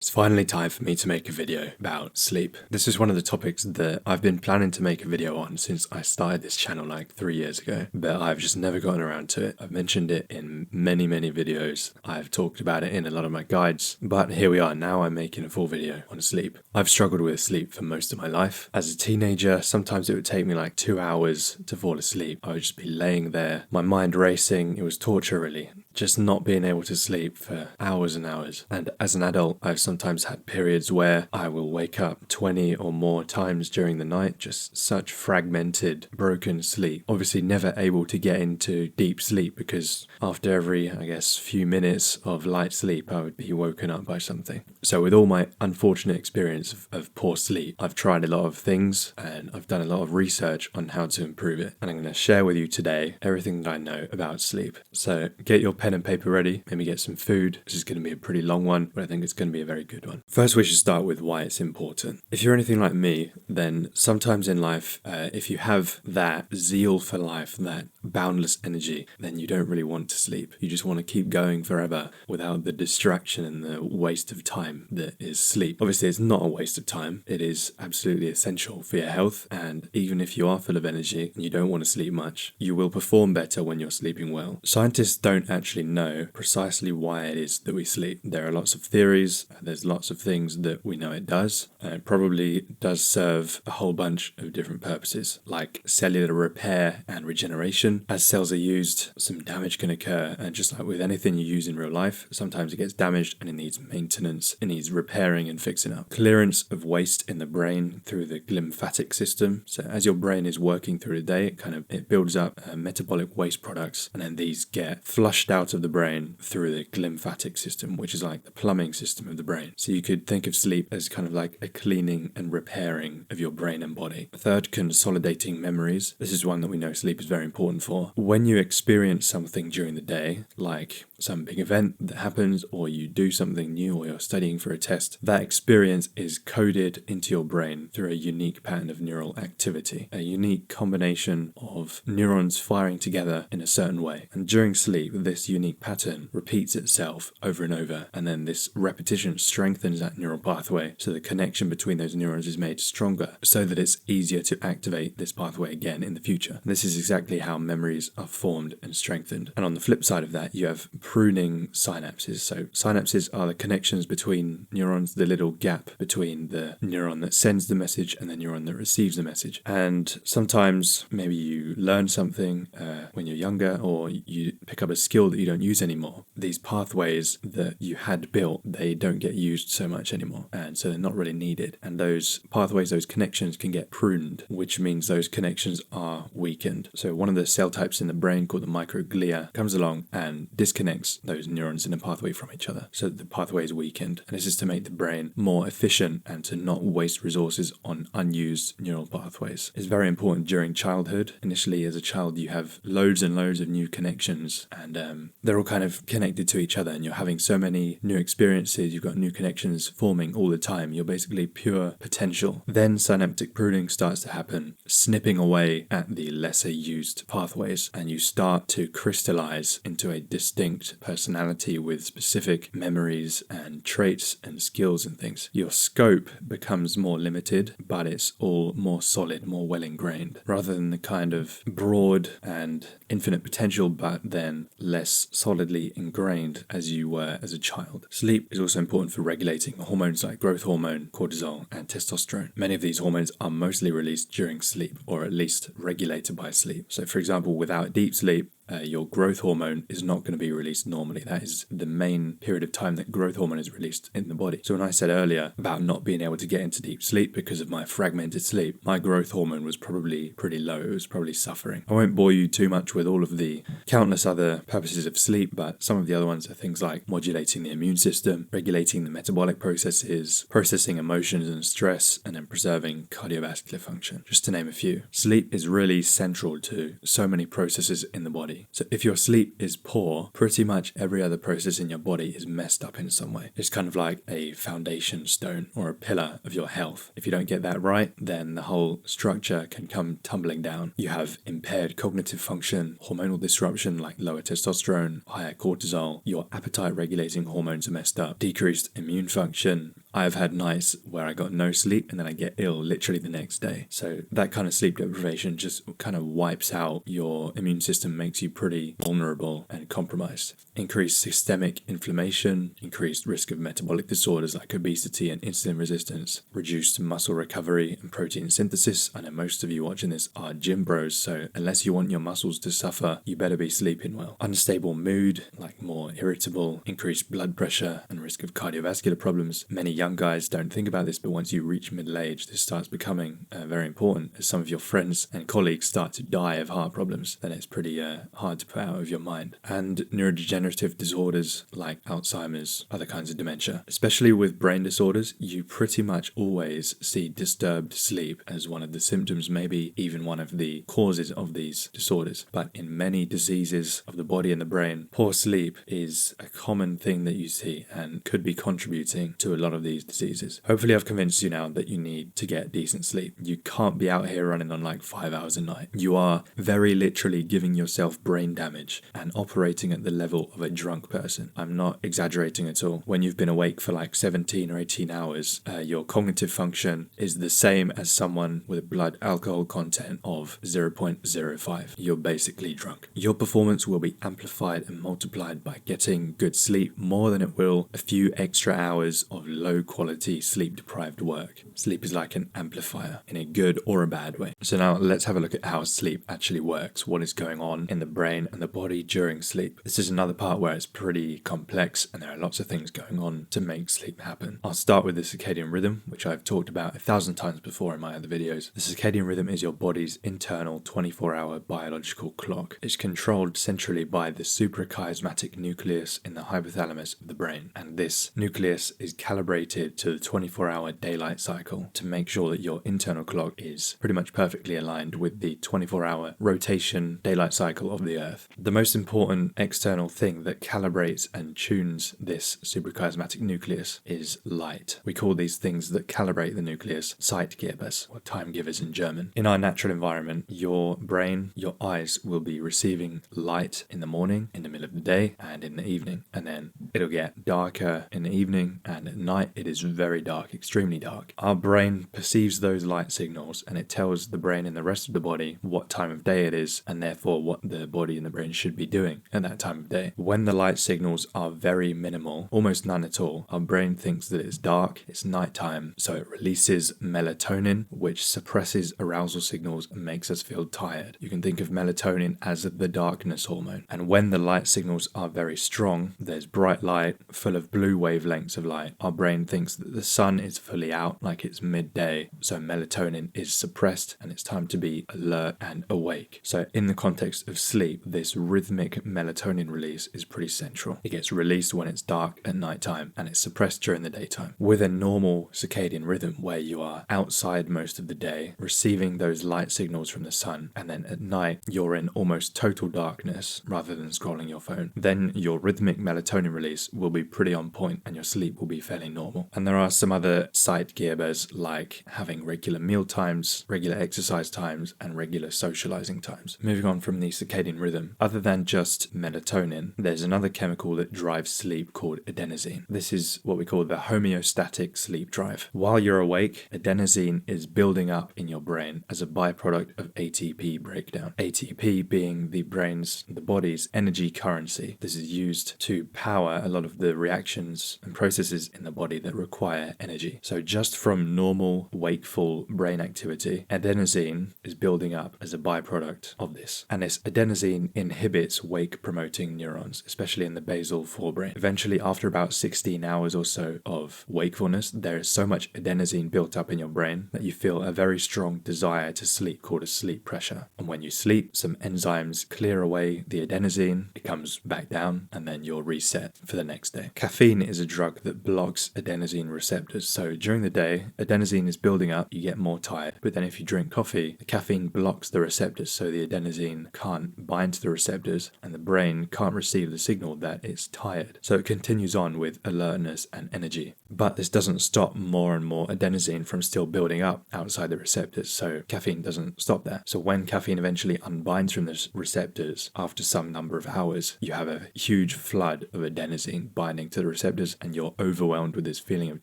It's finally time for me to make a video about sleep. This is one of the topics that I've been planning to make a video on since I started this channel like 3 years ago, but I've just never gotten around to it. I've mentioned it in many videos. I've talked about it in a lot of my guides, but here we are. Now I'm making a full video on sleep. I've struggled with sleep for most of my life. As a teenager, sometimes it would take me like 2 hours to fall asleep. I would just be laying there, my mind racing. It was torture really. Just not being able to sleep for hours and hours. And as an adult, I've sometimes had periods where I will wake up 20 or more times during the night, just such fragmented, broken sleep. Obviously never able to get into deep sleep because after every, few minutes of light sleep, I would be woken up by something. So with all my unfortunate experience of poor sleep, I've tried a lot of things and I've done a lot of research on how to improve it. And I'm going to share with you today everything that I know about sleep. So get your pen and paper ready, maybe get some food. This is going to be a pretty long one, but I think it's going to be a very good one. First, we should start with why it's important. If you're anything like me, then sometimes in life, if you have that zeal for life, that boundless energy, then you don't really want to sleep. You just want to keep going forever without the distraction and the waste of time that is sleep. Obviously, it's not a waste of time. It is absolutely essential for your health. And even if you are full of energy and you don't want to sleep much, you will perform better when you're sleeping well. Scientists don't actually know precisely why it is that we sleep. There are lots of theories. There's lots of things that we know it does. It probably does serve a whole bunch of different purposes, like cellular repair and regeneration. As cells are used, some damage can occur. And just like with anything you use in real life, sometimes it gets damaged and it needs maintenance. It needs repairing and fixing up. Clearance of waste in the brain through the lymphatic system. So as your brain is working through the day, it builds up metabolic waste products, and then these get flushed out of the brain through the lymphatic system, which is like the plumbing system of the brain. So you could think of sleep as kind of like a cleaning and repairing of your brain and body. Third, consolidating memories. This is one that we know sleep is very important for. When you experience something during the day, like some big event that happens, or you do something new, or you're studying for a test, that experience is coded into your brain through a unique pattern of neural activity, a unique combination of neurons firing together in a certain way. And during sleep, this unique pattern repeats itself over and over, and then this repetition strengthens that neural pathway, so the connection between those neurons is made stronger, so that it's easier to activate this pathway again in the future. This is exactly how memories are formed and strengthened. And on the flip side of that, you have pruning synapses. So synapses are the connections between neurons, the little gap between the neuron that sends the message and the neuron that receives the message. And sometimes maybe you learn something when you're younger, or you pick up a skill that you don't use anymore. These pathways that you had built, they don't get used so much anymore, and so they're not really needed. And those pathways, those connections can get pruned, which means those connections are weakened. So one of the cell types in the brain called the microglia comes along and disconnects those neurons in a pathway from each other, so that the pathway is weakened. And this is to make the brain more efficient and to not waste resources on unused neural pathways. It's very important during childhood. Initially, as a child, you have loads and loads of new connections, and they're all kind of connected to each other, and you're having so many new experiences. You've got new connections forming all the time. You're basically pure potential. Then synaptic pruning starts to happen, snipping away at the lesser used pathways, and you start to crystallize into a distinct personality with specific memories and traits and skills and things. Your scope becomes more limited, but it's all more solid, more well ingrained, rather than the kind of broad and infinite potential, but then less solidly ingrained as you were as a child. Sleep is also important for regulating hormones like growth hormone, cortisol, and testosterone. Many of these hormones are mostly released during sleep, or at least regulated by sleep. So for example, without deep sleep, your growth hormone is not going to be released normally. That is the main period of time that growth hormone is released in the body. So when I said earlier about not being able to get into deep sleep because of my fragmented sleep, my growth hormone was probably pretty low. It was probably suffering. I won't bore you too much with all of the countless other purposes of sleep, but some of the other ones are things like modulating the immune system, regulating the metabolic processes, processing emotions and stress, and then preserving cardiovascular function, just to name a few. Sleep is really central to so many processes in the body. body. So if your sleep is poor, pretty much every other process in your body is messed up in some way. It's kind of like a foundation stone or a pillar of your health. If you don't get that right, then the whole structure can come tumbling down. You have impaired cognitive function, hormonal disruption like lower testosterone, higher cortisol, your appetite regulating hormones are messed up, decreased immune function. I've had nights where I got no sleep and then I get ill literally the next day. So that kind of sleep deprivation just kind of wipes out your immune system, makes you pretty vulnerable and compromised. Increased systemic inflammation, increased risk of metabolic disorders like obesity and insulin resistance, reduced muscle recovery and protein synthesis. I know most of you watching this are gym bros, so unless you want your muscles to suffer, you better be sleeping well. Unstable mood, like more irritable, increased blood pressure and risk of cardiovascular problems. Many young guys don't think about this, but once you reach middle age, this starts becoming very important. As some of your friends and colleagues start to die of heart problems, then it's pretty hard to put out of your mind. And neurodegenerative disorders like Alzheimer's, other kinds of dementia. Especially with brain disorders, you pretty much always see disturbed sleep as one of the symptoms, maybe even one of the causes of these disorders. But in many diseases of the body and the brain, poor sleep is a common thing that you see and could be contributing to a lot of these diseases. Hopefully I've convinced you now that you need to get decent sleep. You can't be out here running on like 5 hours a night. You are very literally giving yourself brain damage and operating at the level of a drunk person. I'm not exaggerating at all. When you've been awake for like 17 or 18 hours, your cognitive function is the same as someone with a blood alcohol content of 0.05. You're basically drunk. Your performance will be amplified and multiplied by getting good sleep more than it will a few extra hours of low quality sleep deprived work. Sleep is like an amplifier in a good or a bad way. So now let's have a look at how sleep actually works, what is going on in the brain and the body during sleep. This is another part where it's pretty complex and there are lots of things going on to make sleep happen. I'll start with the circadian rhythm, which I've talked about 1,000 times before in my other videos. The circadian rhythm is your body's internal 24-hour biological clock. It's controlled centrally by the suprachiasmatic nucleus in the hypothalamus of the brain, and this nucleus is calibrated to the 24-hour daylight cycle to make sure that your internal clock is pretty much perfectly aligned with the 24-hour rotation daylight cycle of the Earth. The most important external thing that calibrates and tunes this suprachiasmatic nucleus is light. We call these things that calibrate the nucleus Zeitgebers, or time givers in German. In our natural environment, your brain, your eyes will be receiving light in the morning, in the middle of the day, and in the evening. And then it'll get darker in the evening, and at night it is very dark, extremely dark. Our brain perceives those light signals and it tells the brain and the rest of the body what time of day it is, and therefore what the body and the brain should be doing at that time of day. When the light signals are very minimal, almost none at all, our brain thinks that it's dark, it's nighttime, so it releases melatonin, which suppresses arousal signals and makes us feel tired. You can think of melatonin as the darkness hormone. And when the light signals are very strong, there's bright light full of blue wavelengths of light. Our brain thinks that the sun is fully out, like it's midday, so melatonin is suppressed and it's time to be alert and awake. So in the context of sleep, this rhythmic melatonin release is pretty central. It gets released when it's dark at nighttime and it's suppressed during the daytime. With a normal circadian rhythm where you are outside most of the day, receiving those light signals from the sun, and then at night you're in almost total darkness rather than scrolling your phone, then your rhythmic melatonin release will be pretty on point and your sleep will be fairly normal. And there are some other Zeitgebers like having regular meal times, regular exercise times, and regular socializing times. Moving on from the circadian rhythm, other than just melatonin, there's another chemical that drives sleep called adenosine. This is what we call the homeostatic sleep drive. While you're awake, adenosine is building up in your brain as a byproduct of ATP breakdown. ATP being the body's energy currency. This is used to power a lot of the reactions and processes in the body that require energy. So just from normal wakeful brain activity, adenosine is building up as a byproduct of this. And this adenosine inhibits wake-promoting neurons, especially in the basal forebrain. Eventually, after about 16 hours or so of wakefulness, there is so much adenosine built up in your brain that you feel a very strong desire to sleep called a sleep pressure. And when you sleep, some enzymes clear away the adenosine, it comes back down, and then you're reset for the next day. Caffeine is a drug that blocks adenosine adenosine receptors. So during the day, adenosine is building up, you get more tired. But then if you drink coffee, the caffeine blocks the receptors, so the adenosine can't bind to the receptors and the brain can't receive the signal that it's tired. So it continues on with alertness and energy. But this doesn't stop more and more adenosine from still building up outside the receptors, so caffeine doesn't stop that. So when caffeine eventually unbinds from the receptors after some number of hours, you have a huge flood of adenosine binding to the receptors and you're overwhelmed with this feeling of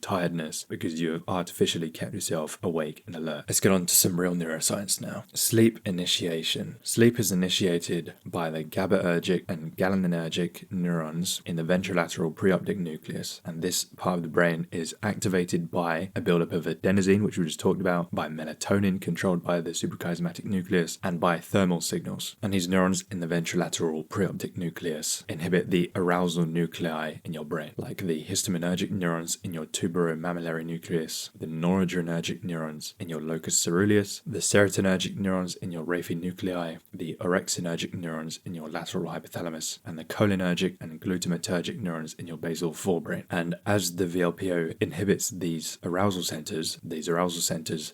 tiredness because you have artificially kept yourself awake and alert. Let's get on to some real neuroscience now. Sleep initiation. Sleep is initiated by the GABAergic and galinergic neurons in the ventrolateral preoptic nucleus, and this part of the brain is activated by a buildup of adenosine, which we just talked about, by melatonin controlled by the suprachiasmatic nucleus, and by thermal signals. And these neurons in the ventrolateral preoptic nucleus inhibit the arousal nuclei in your brain, like the histaminergic neurons in your tuberomammillary nucleus, the noradrenergic neurons in your locus ceruleus, the serotonergic neurons in your Raphe nuclei, the orexinergic neurons in your lateral hypothalamus, and the cholinergic and glutamatergic neurons in your basal forebrain. And as the VLPO inhibits these arousal centers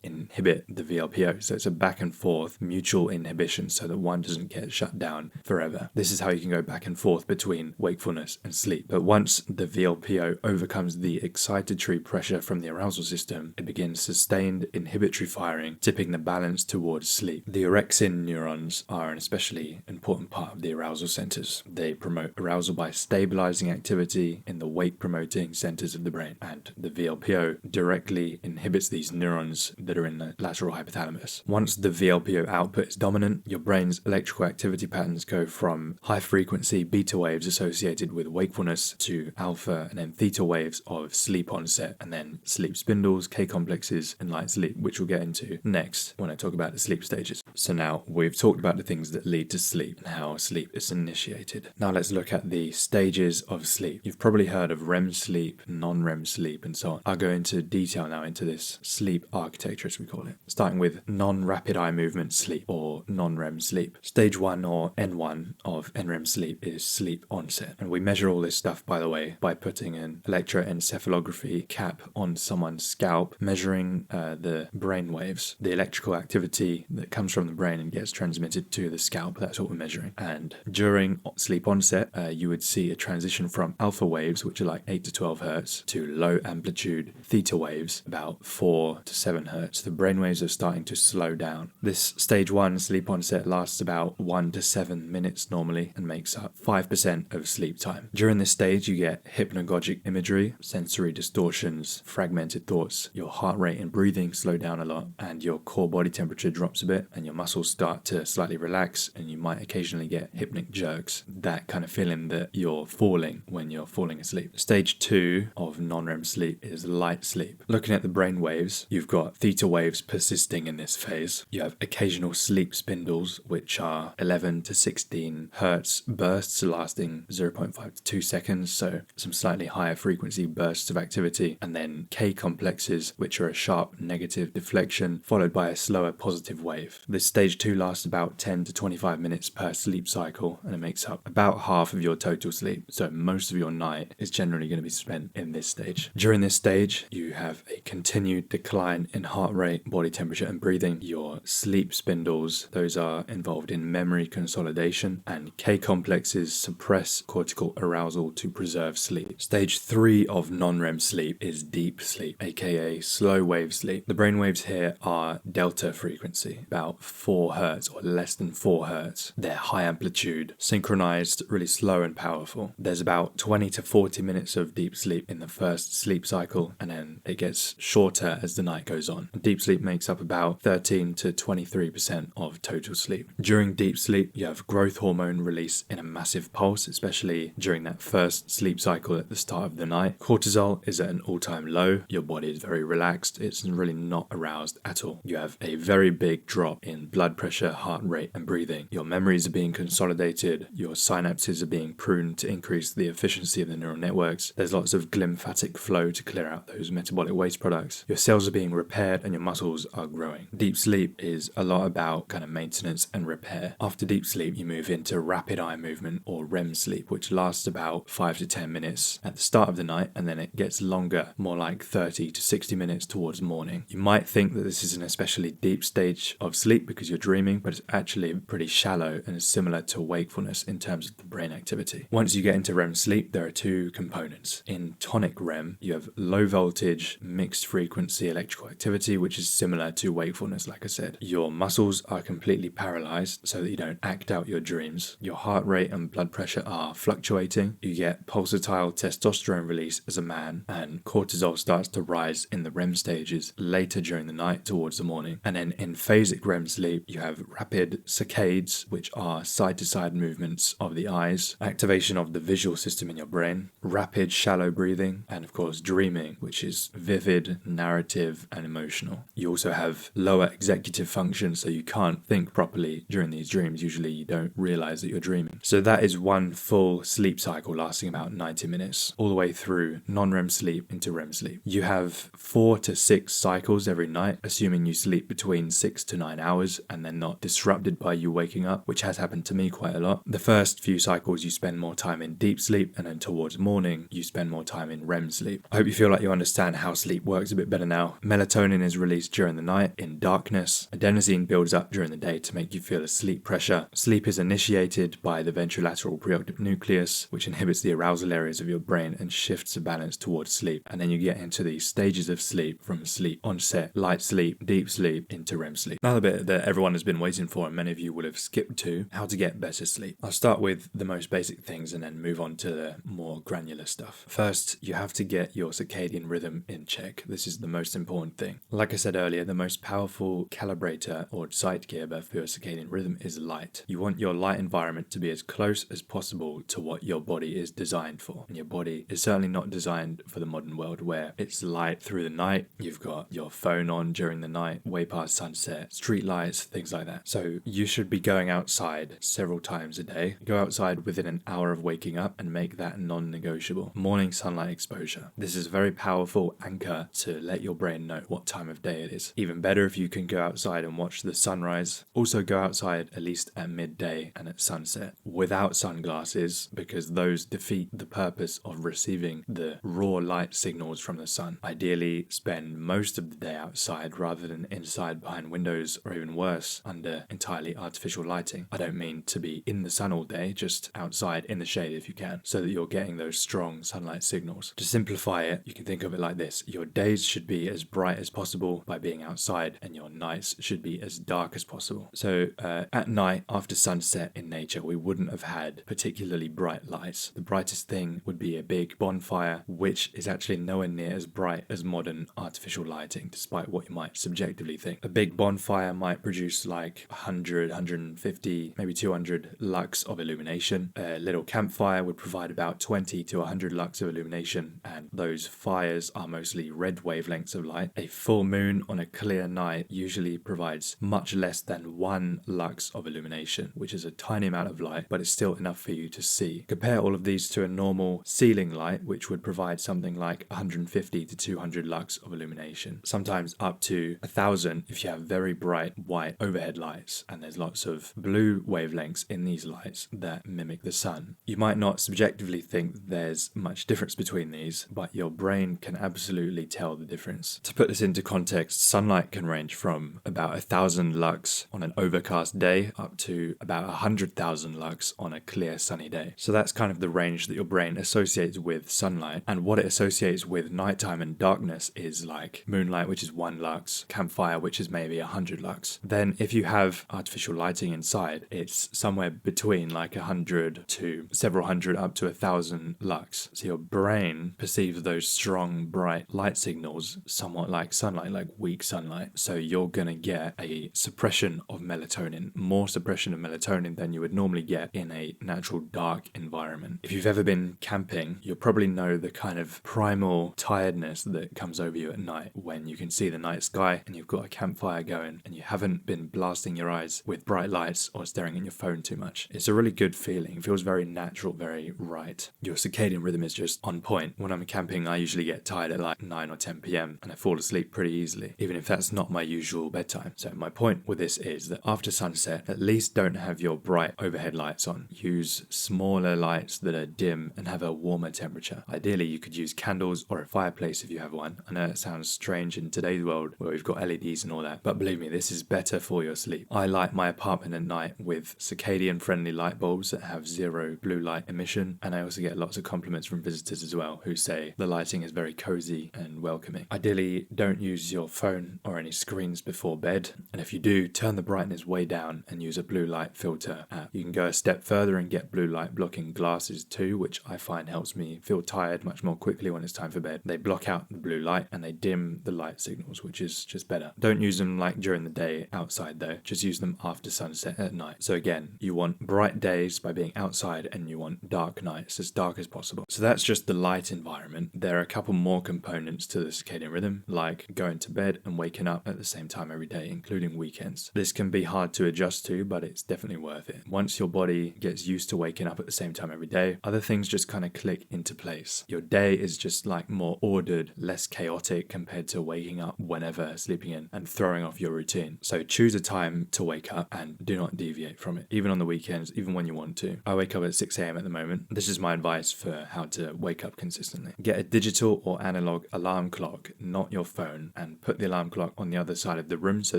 inhibit the VLPO. So it's a back and forth mutual inhibition so that one doesn't get shut down forever. This is how you can go back and forth between wakefulness and sleep. But once the VLPO overcomes the excitatory pressure from the arousal system, it begins sustained inhibitory firing, tipping the balance towards sleep. The orexin neurons are an especially important part of the arousal centers. They promote arousal by stabilizing activity in the wake-promoting centers of the brain, and the VLPO directly inhibits these neurons that are in the lateral hypothalamus. Once the VLPO output is dominant, your brain's electrical activity patterns go from high-frequency beta waves associated with wakefulness to alpha and then theta waves of sleep onset, and then sleep spindles, K-complexes, and light sleep, which we'll get into next when I talk about the sleep stages. So now we've talked about the things that lead to sleep and how sleep is initiated. Now let's look at the stages of sleep. You've probably heard of REM sleep, non-REM sleep, and so on. I'll go into detail now into this sleep architecture, as we call it, starting with non-rapid eye movement sleep, or non-REM sleep. Stage 1 or N1 of NREM sleep is sleep onset. And we measure all this stuff, by the way, by putting an electroencephalography cap on someone's scalp, measuring the brain waves, the electrical activity that comes from the brain and gets transmitted to the scalp. That's what we're measuring. And during sleep onset, you would see a transition from alpha waves, which are like 8 to 12 hertz, to low amplitude theta waves, about 4 to 7 hertz. The brain waves are starting to slow down. This stage 1 sleep onset lasts about 1 to 7 minutes normally and makes up 5% of sleep time. During this stage, you get hypnagogic imagery, sensory distortions, fragmented thoughts, your heart rate and breathing slow down a lot, and your core body temperature drops a bit, and your muscles start to slightly relax, and you might occasionally get hypnic jerks, that kind of feeling that you're falling when you're falling asleep. Stage 2 of non-REM sleep is light sleep. Looking at the brain waves, you've got theta waves persisting in this phase. You have occasional sleep spindles, which are 11 to 16 hertz bursts lasting 0.5 to 2 seconds, so some slightly higher frequency bursts of activity, and then K-complexes, which are a sharp negative deflection followed by a slower positive wave. This stage 2 lasts about 10 to 25 minutes per sleep cycle, and it makes up about half of your total sleep, so most of your night is generally going to be spent in this stage. During this stage, you have a continued decline in heart rate, body temperature, and breathing. Your sleep spindles, those are involved in memory consolidation, and K-complexes suppress cortical arousal to preserve sleep. Stage 3 of non-REM sleep is deep sleep, aka slow wave sleep. The brain waves here are delta frequency, about 4 hertz or less than 4 hertz. They're high amplitude, synchronized, really slow and powerful. There's about 20 to 40 minutes of deep sleep in the first sleep cycle, and then it gets shorter as the night goes on. Deep sleep makes up about 13 to 23% of total sleep. During deep sleep, you have growth hormone release in a massive pulse, especially during that first sleep cycle at the start of the night. Cortisol is at an all-time low. Your body is very relaxed. It's really not aroused at all. You have a very big drop in blood pressure, heart rate, and breathing. Your memories are being consolidated. Your synapses are being pruned to increase the efficiency of the neural networks. There's lots of glymphatic flow to clear out those metabolic waste products. Your cells are being repaired and your muscles are growing. Deep sleep is a lot about kind of maintenance and repair. After deep sleep, you move into rapid eye movement, or REM sleep, which lasts about 5 to 10 minutes at the start of the night, and then it gets longer, more like 30 to 60 minutes towards morning. You might think that this is an especially deep stage of sleep because you're dreaming, but it's actually pretty shallow and is similar to wakefulness in terms of the brain activity. Once you get into REM sleep, there are two components. In tonic REM, you have low voltage, mixed frequency electrical activity, which is similar to wakefulness, like I said. Your muscles are completely paralyzed so that you don't act out your dreams. Your heart rate and blood pressure are fluctuating. You get pulsatile testosterone release as a man, and cortisol starts to rise in the REM stages later during the night towards the morning. And then in phasic REM sleep, you have rapid saccades, which are side-to-side movements of the eyes, activation of the visual system in your brain, rapid shallow breathing, and of course dreaming, which is vivid, narrative, and emotional. You also have lower executive function, so you can't think properly during these dreams. Usually you don't realize that you're dreaming. So that is one full sleep cycle lasting about 90 minutes, all the way through non-REM sleep into REM sleep. You have 4 to 6 cycles every night, assuming you sleep between 6 to 9 hours and they're not disrupted by you waking up, which has happened to me quite a lot. The first few cycles you spend more time in deep sleep, and then towards morning you spend more time in REM sleep. I hope you feel like you understand how sleep works a bit better now. Melatonin is released during the night in darkness. Adenosine builds up during the day to make you feel a sleep pressure. Sleep is initiated by the ventrolateral preoptic nucleus, which inhibits the arousal areas of your brain and shifts the balance towards sleep. And then you get into the stages of sleep, from sleep onset, light sleep, deep sleep, into REM sleep. Now the bit that everyone has been waiting for, and many of you will have skipped to, how to get better sleep. I'll start with the most basic things and then move on to the more granular stuff. First, you have to get your circadian rhythm in check. This is the most important thing. Like I said earlier, the most powerful calibrator or Zeitgeber for your circadian rhythm is light. You want your light environment to be as close as possible to what your body is designed for. And your body is certainly not designed for the modern world where it's light through the night. You've got your phone on during the night, way past sunset, street lights, things like that. So you should be going outside several times a day. Go outside within an hour of waking up and make that non-negotiable. Morning sunlight exposure. This is a very powerful anchor to let your brain know what time of day it is. Even better if you can go outside and watch the sunrise. Also go outside at least at midday and at sunset without sunglasses, because those defeat the purpose of receiving the raw light signals from the sun. Ideally, spend most of the day outside rather than inside behind windows, or even worse, under entirely artificial lighting. I don't mean to be in the sun all day, just outside in the shade if you can, so that you're getting those strong sunlight signals. To simplify it, you can think of it like this. Your days should be as bright as possible by being outside, and your nights should be as dark as possible. So at night, after sunset in nature, we wouldn't have had particularly bright lights. The brightest thing would be a big bonfire, which is actually nowhere near as bright as modern artificial lighting, despite what you might subjectively think. A big bonfire might produce like 100, 150, maybe 200 lux of illumination. A little campfire would provide about 20 to 100 lux of illumination, and those fires are mostly red wavelengths of light. A full moon on a clear night usually provides much less than 1 lux of illumination, which is a tiny amount of light, but it's still enough for you to see. Compare all of these to a normal ceiling light, which would provide something like 150 to 200 lux of illumination, sometimes up to 1,000 if you have very bright white overhead lights, and there's lots of blue wavelengths in these lights that mimic the sun. You might not subjectively think there's much difference between these, but your brain can absolutely tell the difference. To put this into context, sunlight can range from about 1,000 lux on an overcast day up to about 100,000 lux on a clear sunny day. So that's kind of the range that your brain associates with sunlight, and what it associates with nighttime and darkness is like moonlight, which is 1 lux, campfire, which is maybe 100 lux. Then if you have artificial lighting inside, it's somewhere between like 100 to several hundred up to 1,000 lux. So your brain perceives those strong bright light signals somewhat like sunlight, like weak sunlight. So you're gonna get a suppression of melatonin, more suppression of melatonin than you would normally get in a natural dark environment. If you've ever been camping, you'll probably know the kind of primal tiredness that comes over you at night when you can see the night sky and you've got a campfire going and you haven't been blasting your eyes with bright lights or staring at your phone too much. It's a really good feeling. It feels very natural, very right. Your circadian rhythm is just on point. When I'm camping, I usually get tired at like 9 or 10 p.m. and I fall asleep pretty easily, even if that's not my usual bedtime. So my point with this is that after sunset, at least don't have your bright overhead lights on. Use smaller lights that are dim and have a warmer temperature. Ideally, you could could use candles or a fireplace if you have one. I know it sounds strange in today's world where we've got LEDs and all that, but believe me, this is better for your sleep. I light my apartment at night with circadian friendly light bulbs that have zero blue light emission, and I also get lots of compliments from visitors as well who say the lighting is very cozy and welcoming. Ideally, don't use your phone or any screens before bed, and if you do, turn the brightness way down and use a blue light filter app. You can go a step further and get blue light blocking glasses too, which I find helps me feel tired much more quickly when it's time for bed. They block out the blue light and they dim the light signals, which is just better. Don't use them like during the day outside though, just use them after sunset at night. So again, you want bright days by being outside and you want dark nights, as dark as possible. So that's just the light environment. There are a couple more components to the circadian rhythm, like going to bed and waking up at the same time every day, including weekends. This can be hard to adjust to, but it's definitely worth it. Once your body gets used to waking up at the same time every day, other things just kind of click into place. Your day is just like more ordered, less chaotic compared to waking up whenever, sleeping in, and throwing off your routine. So choose a time to wake up and do not deviate from it, even on the weekends, even when you want to. I wake up at 6 a.m. at the moment. This is my advice for how to wake up consistently. Get a digital or analog alarm clock, not your phone, and put the alarm clock on the other side of the room so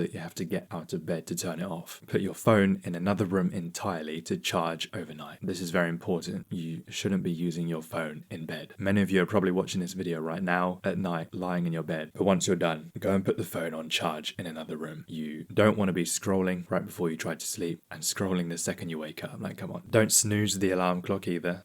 that you have to get out of bed to turn it off. Put your phone in another room entirely to charge overnight. This is very important. You shouldn't be using your phone in bed. Many of you are probably watching this video right now at night, lying in your bed. But once you're done, go and put the phone on charge in another room. You don't want to be scrolling right before you try to sleep and scrolling the second you wake up. Like, come on. Don't snooze the alarm clock either.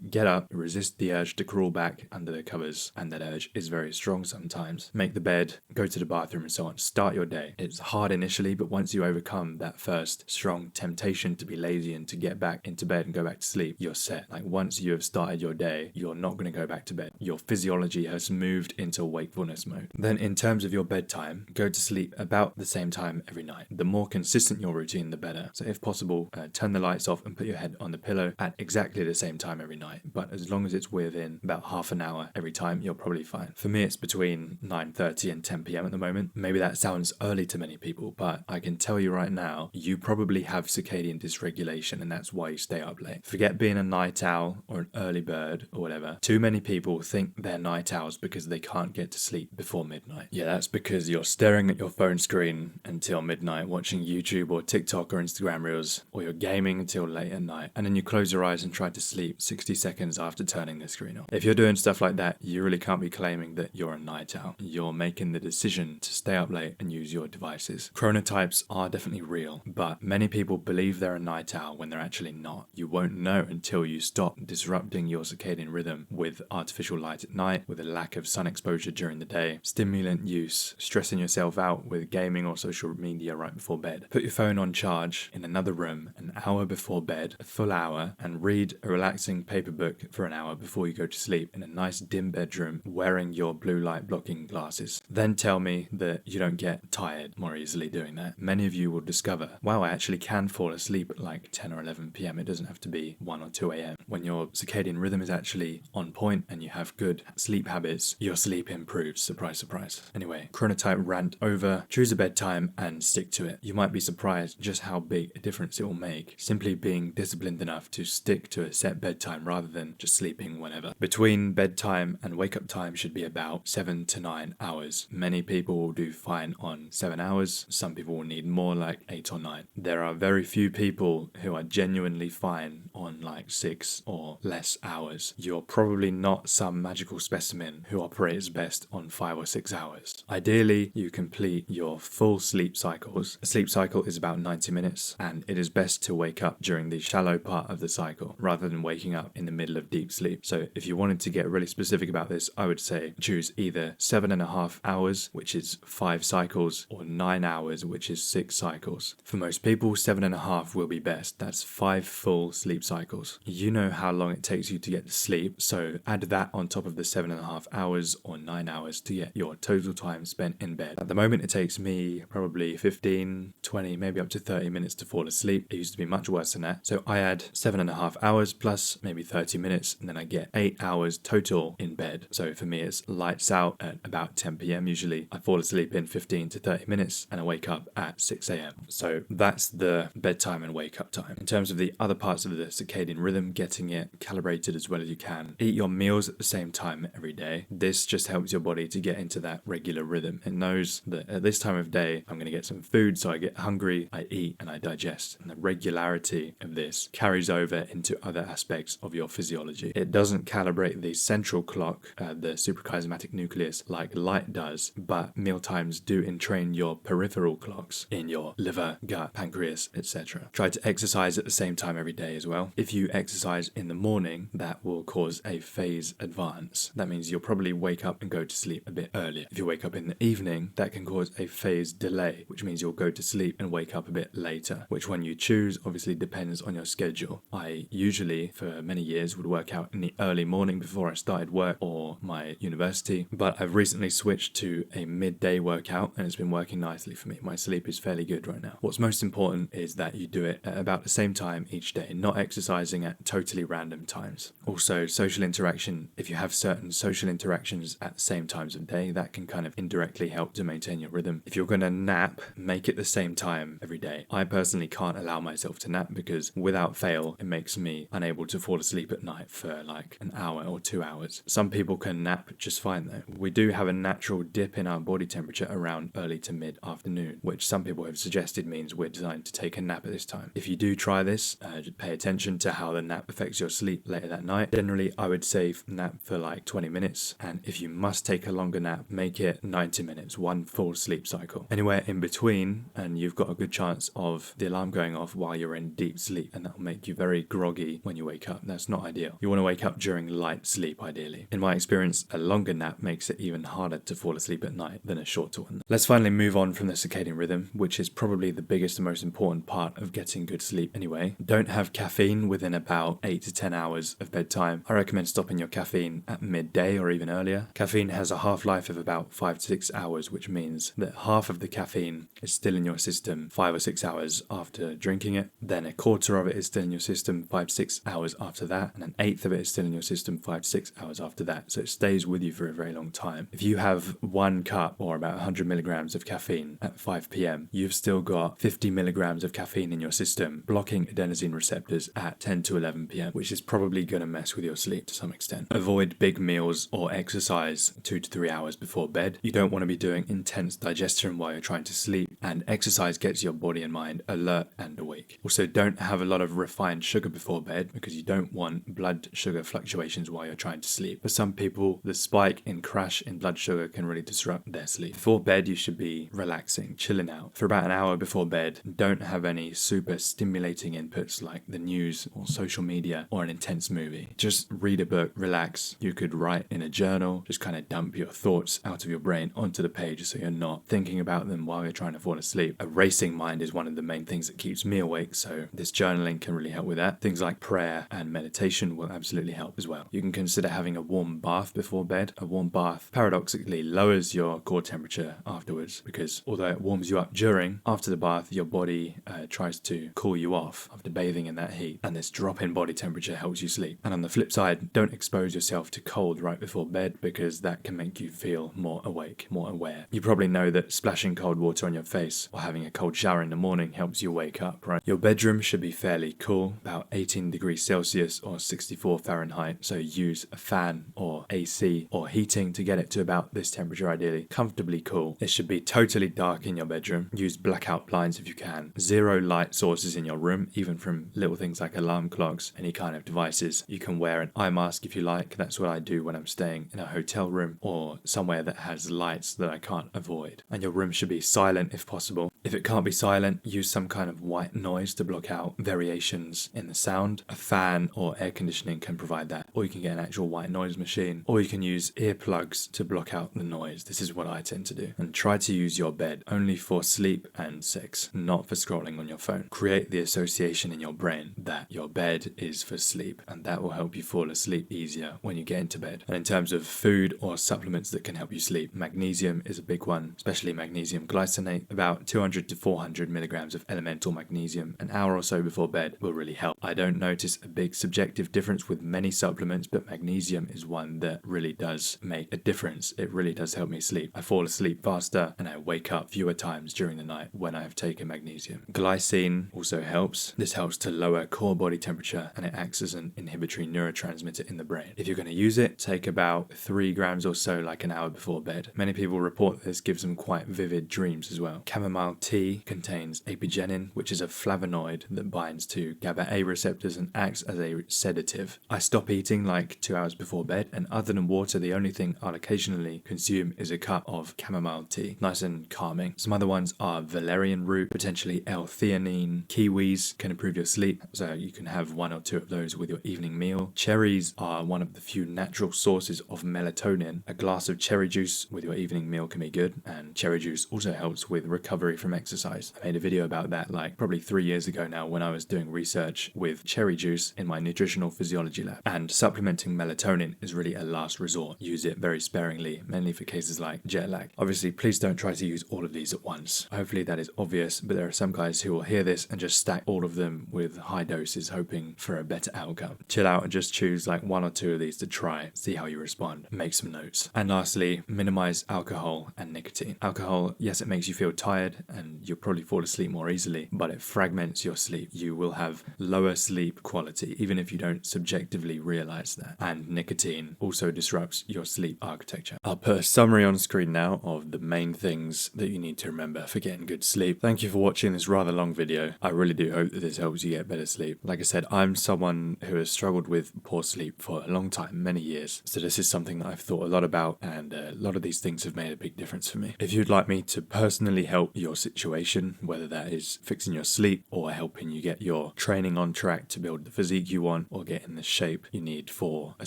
Get up, resist the urge to crawl back under the covers, and that urge is very strong sometimes. Make the bed, go to the bathroom and so on. Start your day. It's hard initially, but once you overcome that first strong temptation to be lazy and to get back into bed and go back to sleep, you're set. Like, once you have started your day, you're not going to go back to bed. Your physiology has moved into wakefulness mode. Then in terms of your bedtime, go to sleep about the same time every night. The more consistent your routine, the better. So if possible, turn the lights off and put your head on the pillow at exactly the same time every night. But as long as it's within about half an hour every time, you're probably fine. For me, it's between 9:30 and 10 p.m. at the moment. Maybe that sounds early to many people, but I can tell you right now, you probably have circadian dysregulation and that's why you stay up late. Forget being a night owl or an early bird or whatever. Too many people think they're night owls because they can't get to sleep before midnight. Yeah, that's because you're staring at your phone screen until midnight, watching YouTube or TikTok or Instagram Reels, or you're gaming until late at night, and then you close your eyes and try to sleep 60 seconds after turning the screen off. If you're doing stuff like that, you really can't be claiming that you're a night owl. You're making the decision to stay up late and use your devices. Chronotypes are definitely real, but many people believe they're a night owl when they're actually not. You won't know until you stop disrupting your circadian rhythm with artificial light at night, with a lack of sun exposure during the day, stimulant use, stressing yourself out with gaming or social media right before bed. Put your phone on charge in another room an hour before bed, a full hour, and read a relaxing paper book for an hour before you go to sleep in a nice dim bedroom wearing your blue light blocking glasses. Then tell me that you don't get tired more easily doing that. Many of you will discover, wow, I actually can fall asleep at like 10 or 11 p.m. It doesn't have to be 1 or 2 a.m. When your circadian rhythm is actually on point and you have good sleep habits, your sleep improves. Surprise, surprise. Anyway, chronotype rant over. Choose a bedtime and stick to it. You might be surprised just how big a difference it will make simply being disciplined enough to stick to a set bedtime rather than just sleeping whenever. Between bedtime and wake up time should be about 7 to 9 hours. Many people will do fine on 7 hours. Some people will need more, like 8 or 9. There are very few people who are genuinely fine on like 6 or less hours. You're probably not some magical specimen who operates best on 5 or 6 hours. Ideally, you complete your full sleep cycles. A sleep cycle is about 90 minutes, and it is best to wake up during the shallow part of the cycle rather than waking up in the middle of deep sleep. So if you wanted to get really specific about this, I would say choose either 7.5 hours, which is 5 cycles, or 9 hours, which is 6 cycles. For most people, 7.5 will be best. That's 5 full sleep cycles. You know how long it takes you to get to sleep, so add that on top of the 7.5 hours or 9 hours to get your total time spent in bed. At the moment, it takes me probably 15, 20, maybe up to 30 minutes to fall asleep. It used to be much worse than that. So I add 7.5 hours plus maybe 30 minutes, and then I get 8 hours total in bed. So for me, it's lights out at about 10 p.m. usually. I fall asleep in 15 to 30 minutes and I wake up at 6 a.m. So that's the bedtime and wake up time. In terms of the other parts of the circadian rhythm, getting it calibrated as well as you can. Eat your meals at the same time every day. This just helps your body to get into that regular rhythm. It knows that at this time of day, I'm going to get some food, so I get hungry, I eat, and I digest. And the regularity of this carries over into other aspects of your physiology. It doesn't calibrate the central clock, the suprachiasmatic nucleus, like light does, but meal times do entrain your peripheral clocks in your liver, gut, pancreas, etc. Try to exercise at the same time every day as well. If you exercise in the morning, that will cause a phase advance. That means you'll probably wake up and go to sleep a bit earlier. If you wake up in the evening, that can cause a phase delay, which means you'll go to sleep and wake up a bit later. Which one you choose obviously depends on your schedule. I usually, for many years, would work out in the early morning before I started work or my university, but I've recently switched to a midday workout and it's been working nicely for me. My sleep is fairly good right now. What's most important is that you do it at about the same time each day, not exercising at totally random times. Also, social interaction. If you have certain social interactions at the same times of day, that can kind of indirectly help to maintain your rhythm. If you're going to nap, make it the same time every day. I personally can't allow myself to nap because without fail, it makes me unable to fall asleep at night for like an hour or 2 hours. Some people can nap just fine though. We do have a natural dip in our body temperature around early to mid-afternoon, which some people have suggested means we're designed to take a nap at this time. If you do try this, just pay attention to how the nap affects your sleep later that night. Generally, I would say nap for like 20 minutes, and if you must take a longer nap, make it 90 minutes, one full sleep cycle. Anywhere in between, and you've got a good chance of the alarm going off while you're in deep sleep, and that will make you very groggy when you wake up. That's not ideal. You want to wake up during light sleep, ideally. In my experience, a longer nap makes it even harder to fall asleep at night than a shorter one. Let's finally move on from the circadian rhythm, which is probably the biggest and most important part of getting good sleep anyway. Don't have caffeine within about 8 to 10 hours of bedtime. I recommend stopping your caffeine at midday or even earlier. Caffeine has a half-life of about 5 to 6 hours, which means that half of the caffeine is still in your system 5 or 6 hours after drinking it. Then a quarter of it is still in your system 5 to 6 hours after that, and an eighth of it is still in your system 5 to 6 hours after that. So it stays with you for a very long time. If you have 1 cup or about 100 milligrams of caffeine at 5 p.m., you've still got 50 milligrams of caffeine in your system blocking adenosine receptors at 10 to 11 p.m., which is probably going to mess with your sleep to some extent. Avoid big meals or exercise 2 to 3 hours before bed. You don't want to be doing intense digestion while you're trying to sleep, and exercise gets your body and mind alert and awake. Also, don't have a lot of refined sugar before bed because you don't want blood sugar fluctuations while you're trying to sleep. For some people, the spike in crash in blood sugar can really disrupt their sleep. Before bed, you should be relaxing, chilling out. For about an hour before bed, don't have any super stimulating inputs like the news or social media or an intense movie. Just read a book, relax. You could write in a journal, just kind of dump your thoughts out of your brain onto the page so you're not thinking about them while you're trying to fall asleep. A racing mind is one of the main things that keeps me awake, so this journaling can really help with that. Things like prayer and meditation will absolutely help as well. You can consider having a warm bath before bed. A warm bath paradoxically lowers your core temperature afterwards because although it warms you up during, after the bath your body tries to cool you off after bathing in that heat, and this drop in body temperature helps you sleep. And on the flip side, don't expose yourself to cold right before bed because that can make you feel more awake, more aware. You probably know that splashing cold water on your face or having a cold shower in the morning helps you wake up, right? Your bedroom should be fairly cool, about 18 degrees Celsius or 64 Fahrenheit, so use a fan or AC or heating to get it to about this temperature ideally. Comfortably cool. It should be totally dark in your bedroom. Use blackout blinds if you can. Zero light sources in your room, even from little things like alarm clocks, any kind of devices. You can wear an eye mask if you like. That's what I do when I'm staying in a hotel room or somewhere that has lights that I can't avoid. And your room should be silent if possible. If it can't be silent, use some kind of white noise to block out variations in the sound. A fan or air conditioning can provide that, or you can get an actual white noise machine, or you can use earplugs to block out the noise. This is what I tend to do. And try to use your bed only for sleep and sex, not for scrolling on your phone. Create the association in your brain that your bed is for sleep, and that will help you fall asleep easier when you get into bed. And in terms of food or supplements that can help you sleep, magnesium is a big one, especially magnesium glycinate. About 200 to 400 milligrams of elemental magnesium an hour or so before bed will really help. I don't notice a big subjective difference with many supplements, but magnesium is one that really does make a difference. It really does help me sleep. I fall asleep faster and I wake up fewer times during the night when I have taken magnesium. Glycine also helps. This helps to lower core body temperature and it acts as an inhibitory neurotransmitter in the brain. If you're going to use it, take about 3 grams or so like an hour before bed. Many people report this gives them quite vivid dreams as well. Chamomile tea contains apigenin, which is a flavonoid that binds to GABA A receptors and acts as a sedative. I stop eating like 2 hours before bed, and other than water, the only thing I'll occasionally consume is a cup of chamomile tea. Nice and calming. Some other ones are valerian root, potentially L-theanine. Kiwis can improve your sleep, so you can have 1 or 2 of those with your evening meal. Cherries are one of the few natural sources of melatonin. A glass of cherry juice with your evening meal can be good, and cherry juice also helps with recovery from exercise. I made a video about that like probably 3 years ago now when I was doing research with cherry juice in my nutritional physiology lab. And supplementing melatonin is really a last resort. Use it very sparingly, mainly for cases like jet lag. Obviously, please don't try to use all of these at once. Hopefully that is obvious, but there are some guys who will hear this and just stack all of them with high doses hoping for a better outcome. Chill out and just choose like 1 or 2 of these to try, see how you respond, make some notes. And lastly, minimize alcohol and nicotine. Alcohol, yes, it makes you feel tired and you'll probably fall asleep more easily, but it fragments your sleep. You will have lower sleep quality, even if you don't subjectively realize that. And nicotine also disrupts your sleep architecture. I'll put a summary on screen now of the main things that you need to remember for getting good sleep. Thank you for watching this rather long video. I really do hope that this helps you get better sleep. Like I said, I'm someone who has struggled with poor sleep for a long time, many years. So this is something that I've thought a lot about, and a lot of these things have made a big difference for me. If you'd like me to personally help your situation, whether that is fixing your sleep or helping you get your training on track to build the physique you want or get in the shape you need for a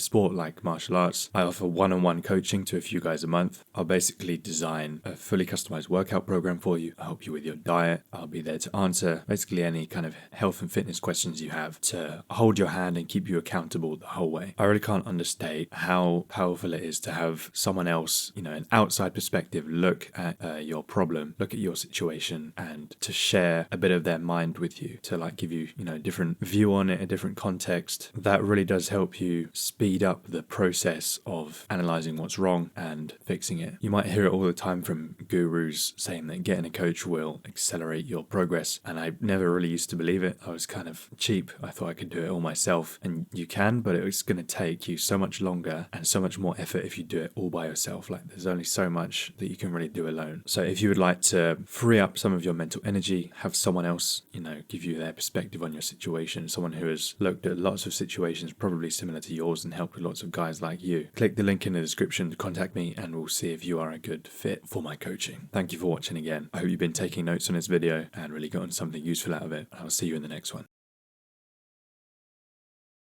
sport like martial arts, I offer one-on-one coaching to a few guys a month. I'll basically design a fully customized workout program for you. I'll help you with your diet. I'll be there to answer basically any kind of health and fitness questions you have, to hold your hand and keep you accountable the whole way. I really can't understate how powerful it is to have someone else, an outside perspective, look at your problem, look at your situation, and to share a bit of their mind with you, to like give you, a different view on it, a different context. That really does help you speed up the process of analyzing what's wrong and fixing it. You might hear it all the time from gurus saying that getting a coach will accelerate your progress, and I never really used to believe it. I was kind of cheap. I thought I could do it all myself, and you can, but it's going to take you so much longer and so much more effort if you do it all by yourself. Like, there's only so much that you can really do alone. So if you would like to free up some of your mental energy, have someone else, give you their perspective on your situation, someone who has looked at lots of situations probably similar to yours and helped with lots of guys like you, click the link in the description to contact me and we'll see if you are a good fit for my coaching. Thank you for watching again. I hope you've been taking notes on this video and really gotten something useful out of it. I'll see you in the next one.